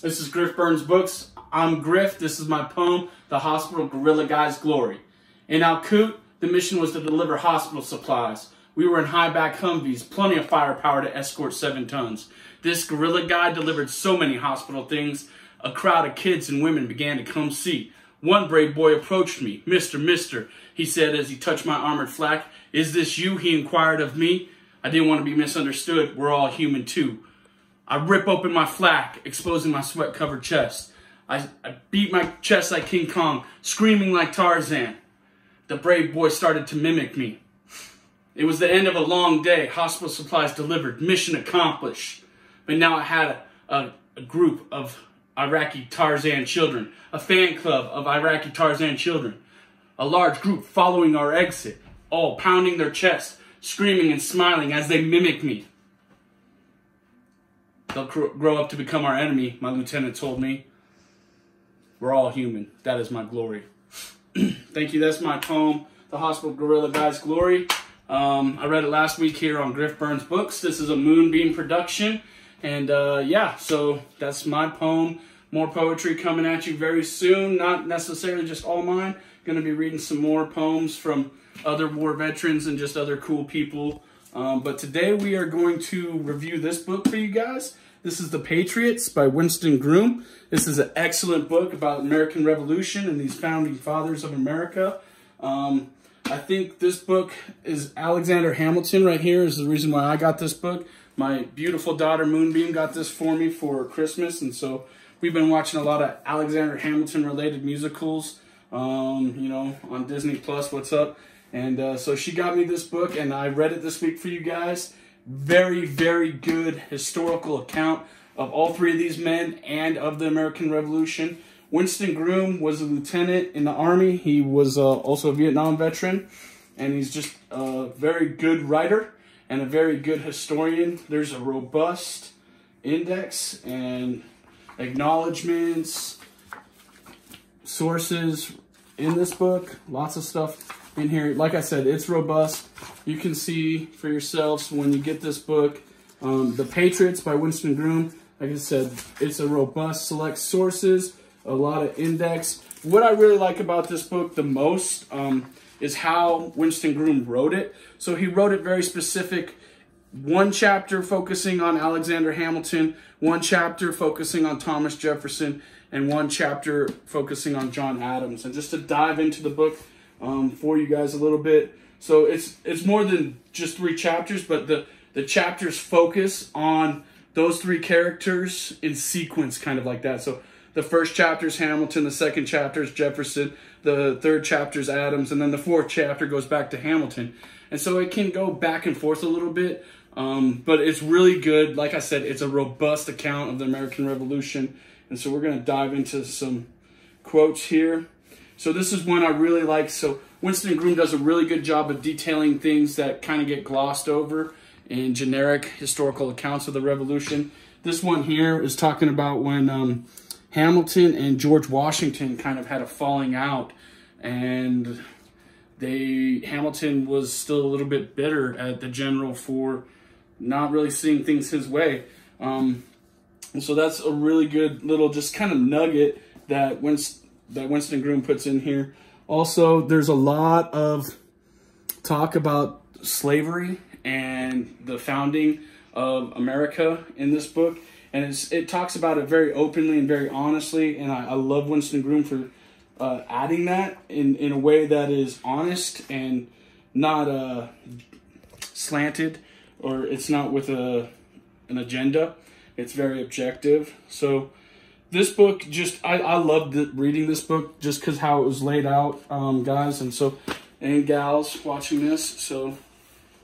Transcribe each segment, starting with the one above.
This is Griff Burns Books. I'm Griff. This is my poem, The Hospital Guerrilla Guy's Glory. In Al-Qut, the mission was to deliver hospital supplies. We were in high-back Humvees, plenty of firepower to escort 7 tons. This guerrilla guy delivered so many hospital things, a crowd of kids and women began to come see. One brave boy approached me. Mister, he said as he touched my armored flak. Is this you? He inquired of me. I didn't want to be misunderstood. We're all human too. I rip open my flak, exposing my sweat-covered chest. I beat my chest like King Kong, screaming like Tarzan. The brave boy started to mimic me. It was the end of a long day. Hospital supplies delivered. Mission accomplished. But now I had a group of Iraqi Tarzan children, a fan club of Iraqi Tarzan children, a large group following our exit, all pounding their chests, screaming and smiling as they mimic me. They'll grow up to become our enemy, my lieutenant told me. We're all human. That is my glory. Thank you. That's my poem, The Hospital Guerrilla Guy's Glory. I read it last week here on Griff Burns Books. This is a Moonbeam production. And yeah, so that's my poem. More poetry coming at you very soon. Not necessarily just all mine. Going to be reading some more poems from other war veterans and just other cool people. But today we are going to review this book for you guys. This is The Patriots by Winston Groom. This is an excellent book about American Revolution and these founding fathers of America. I think this book is Alexander Hamilton right here is the reason why I got this book. My beautiful daughter Moonbeam got this for me for Christmas, and so we've been watching a lot of Alexander Hamilton related musicals, you know, on Disney Plus, what's up? And so she got me this book, and I read it this week for you guys. Very, very good historical account of all 3 of these men and of the American Revolution. Winston Groom was a lieutenant in the Army. He was also a Vietnam veteran, and he's just a very good writer and a very good historian. There's a robust index and acknowledgments, sources in this book. Lots of stuff in here. Like I said, it's robust. You can see for yourselves when you get this book. The Patriots by Winston Groom. Like I said, it's a robust select sources, a lot of index. What I really like about this book the most is how Winston Groom wrote it. So he wrote it very specific. One chapter focusing on Alexander Hamilton, one chapter focusing on Thomas Jefferson, and one chapter focusing on John Adams. And just to dive into the book for you guys a little bit. So it's more than just 3 chapters, but the chapters focus on those 3 characters in sequence, kind of like that. So the first chapter is Hamilton, the second chapter is Jefferson, the third chapter is Adams, and then the 4th chapter goes back to Hamilton. And so it can go back and forth a little bit, but it's really good. Like I said, it's a robust account of the American Revolution. And so we're going to dive into some quotes here. So this is one I really like. So Winston Groom does a really good job of detailing things that kind of get glossed over in generic historical accounts of the Revolution. This one here is talking about when Hamilton and George Washington kind of had a falling out, and Hamilton was still a little bit bitter at the general for not really seeing things his way. And so that's a really good little just kind of nugget that Winston Groom puts in here. Also, there's a lot of talk about slavery and the founding of America in this book. And it talks about it very openly and very honestly. And I love Winston Groom for adding that in a way that is honest and not slanted, or it's not with an agenda. It's very objective. So this book, I loved reading this book just because how it was laid out, guys, and gals watching this. So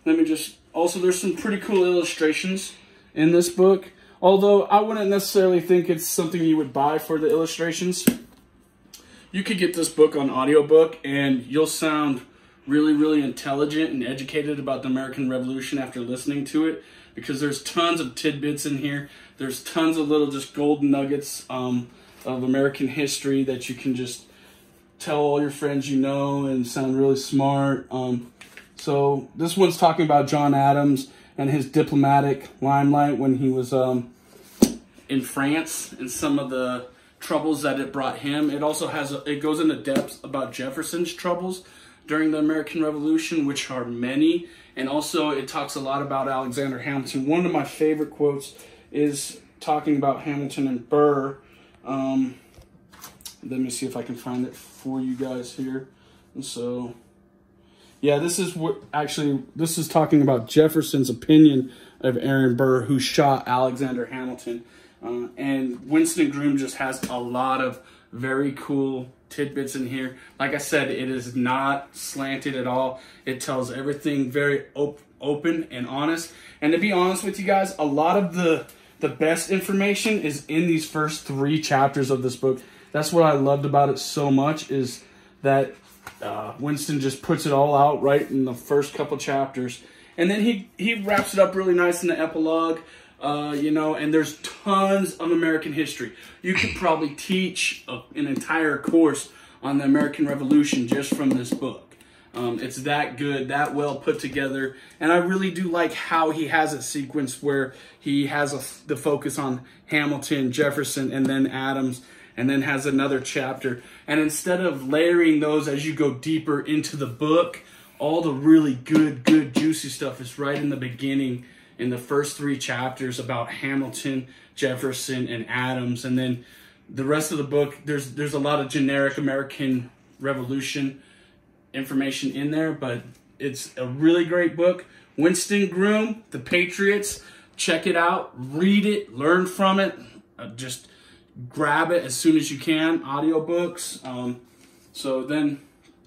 let me also there's some pretty cool illustrations in this book. Although I wouldn't necessarily think it's something you would buy for the illustrations. You could get this book on audiobook and you'll sound really, really intelligent and educated about the American Revolution after listening to it, because there's tons of tidbits in here. There's tons of little just golden nuggets of American history that you can just tell all your friends you know and sound really smart. So this one's talking about John Adams and his diplomatic limelight when he was in France and some of the troubles that it brought him. It also it goes into depth about Jefferson's troubles during the American Revolution, which are many. And also it talks a lot about Alexander Hamilton. One of my favorite quotes is talking about Hamilton and Burr. Let me see if I can find it for you guys here. And so, yeah, this is talking about Jefferson's opinion of Aaron Burr, who shot Alexander Hamilton. And Winston Groom just has a lot of very cool tidbits in here. Like I said, it is not slanted at all. It tells everything very open and honest. And to be honest with you guys, a lot of the best information is in these first 3 chapters of this book. That's what I loved about it so much, is that Winston just puts it all out right in the first couple chapters. And then he wraps it up really nice in the epilogue. You know, and there's tons of American history. You could probably teach an entire course on the American Revolution just from this book. It's that good, that well put together, and I really do like how he has it sequenced where he has the focus on Hamilton, Jefferson, and then Adams, and then has another chapter. And instead of layering those as you go deeper into the book, all the really good, juicy stuff is right in the beginning, in the first 3 chapters about Hamilton, Jefferson, and Adams. And then the rest of the book, there's a lot of generic American Revolution information in there, but it's a really great book. Winston Groom, The Patriots. Check it out, read it, learn from it. Just grab it as soon as you can. Audiobooks. So then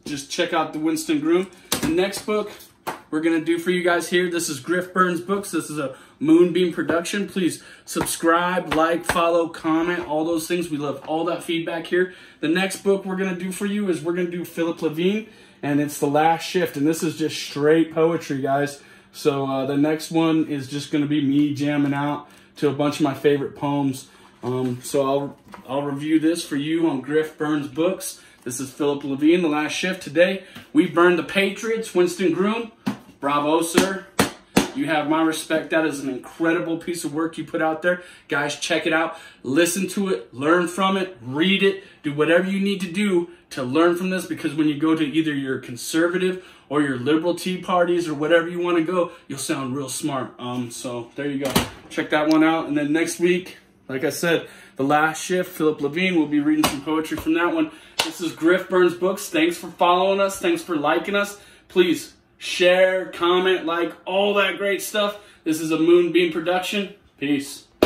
just check out the Winston Groom. The next book we're going to do for you guys here, this is Griff Burns Books. This is a Moonbeam production. Please subscribe, like, follow, comment, all those things. We love all that feedback here. The next book we're going to do for you is we're going to do Philip Levine, and it's The Last Shift, and this is just straight poetry, guys. So the next one is just going to be me jamming out to a bunch of my favorite poems. So I'll review this for you on Griff Burns Books. This is Philip Levine, The Last Shift. Today, we burned the Patriots. Winston Groom, bravo, sir. You have my respect. That is an incredible piece of work you put out there. Guys, check it out. Listen to it. Learn from it. Read it. Do whatever you need to do to learn from this, because when you go to either your conservative or your liberal tea parties or whatever you want to go, you'll sound real smart. So there you go. Check that one out. And then next week, like I said, The Last Shift, Philip Levine. We'll be reading some poetry from that one. This is Griff Burns Books. Thanks for following us. Thanks for liking us. Please share, comment, like, all that great stuff. This is a Moonbeam production. Peace.